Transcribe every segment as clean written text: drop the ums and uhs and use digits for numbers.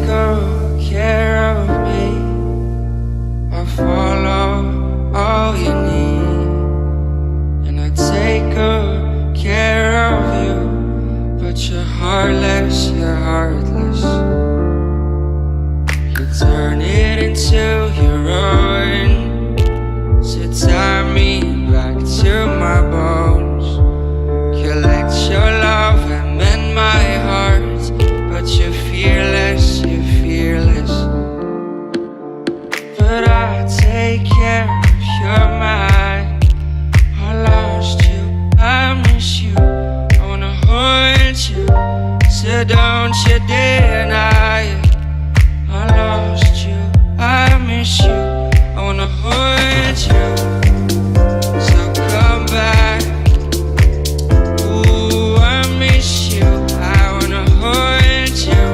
good care of me. I follow all you need, and I take good care of you. But you're heartless, you're heartless. You turn it into your own to tie me back to my bones. Collect your love and mend my heart, but you're fearless, you're fearless. But I take care of your mind. I lost you, I miss you, I wanna hold you, so don't you deny it. I lost you, I miss you, I wanna hold you, so come back. Ooh, I miss you, I wanna hold you,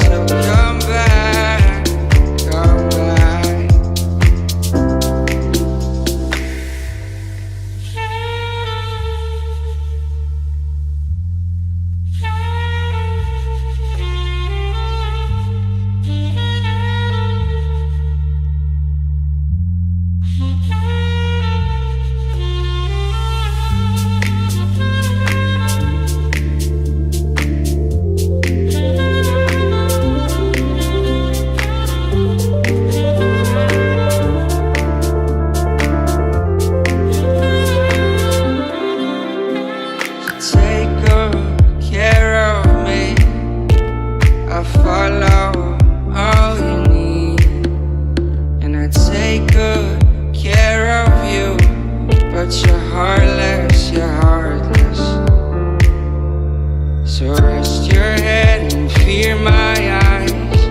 so come back, come back. Take good care of me. I follow all you need, and I take good care of you. But you're heartless, you're heartless. So rest your head and fear my eyes,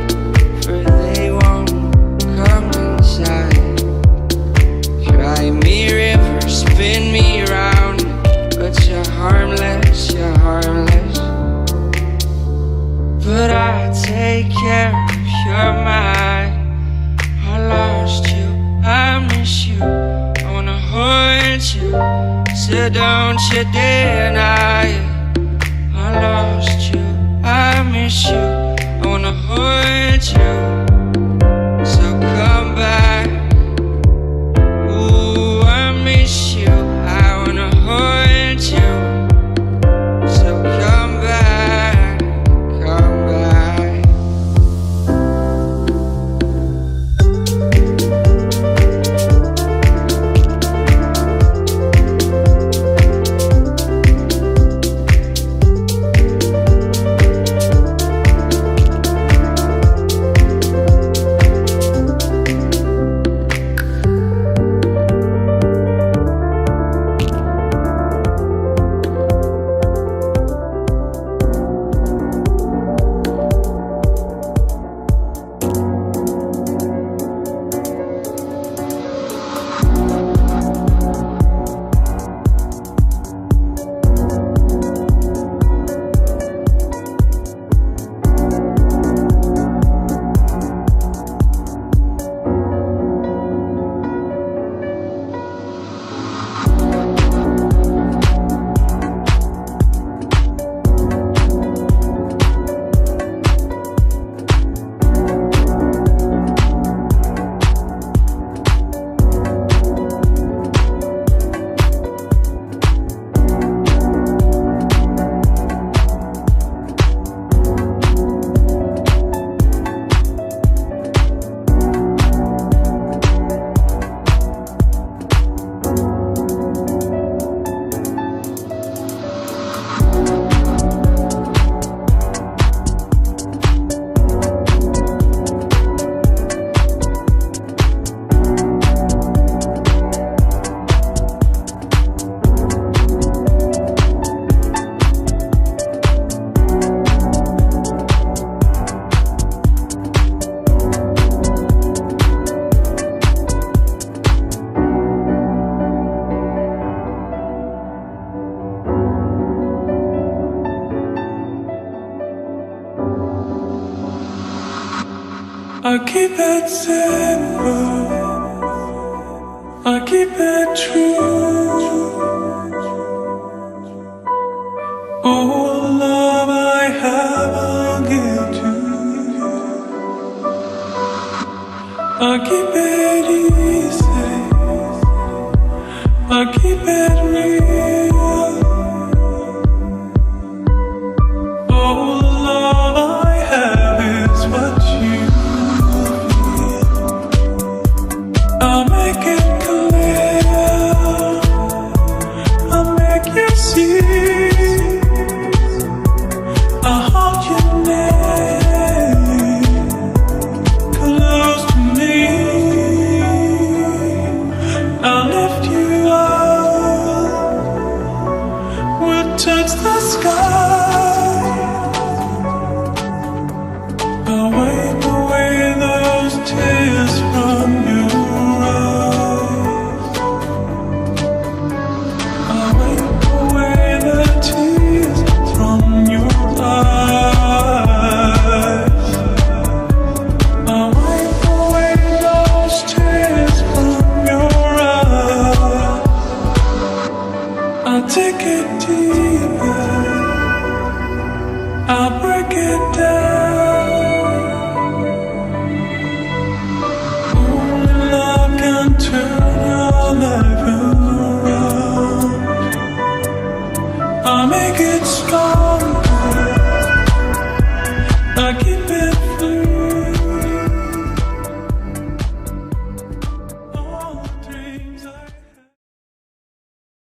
for they won't come inside. Cry me river, spin me round, but you're harmless, you're harmless. But I take care of your mind. I lost you, I miss you, I wanna hold you, so don't you deny it. I lost you, I miss you, I wanna hold you, so come back. Ooh, I miss you, I wanna hold you, so come back, come back. I keep it simple, I keep it true. All love I have I'll give to you. keep it easy, I keep it real. All the love I have is what you feel. I'll make it clear, I'll make you see. I'll hold you near, close to me. I'll lift you up, we'll touch the sky. I'll wipe away those tears from your eyes. I'll wipe away the tears from your eyes. I'll wipe away those tears from your eyes. I'll take it deeper, I'll break it down. Only love can turn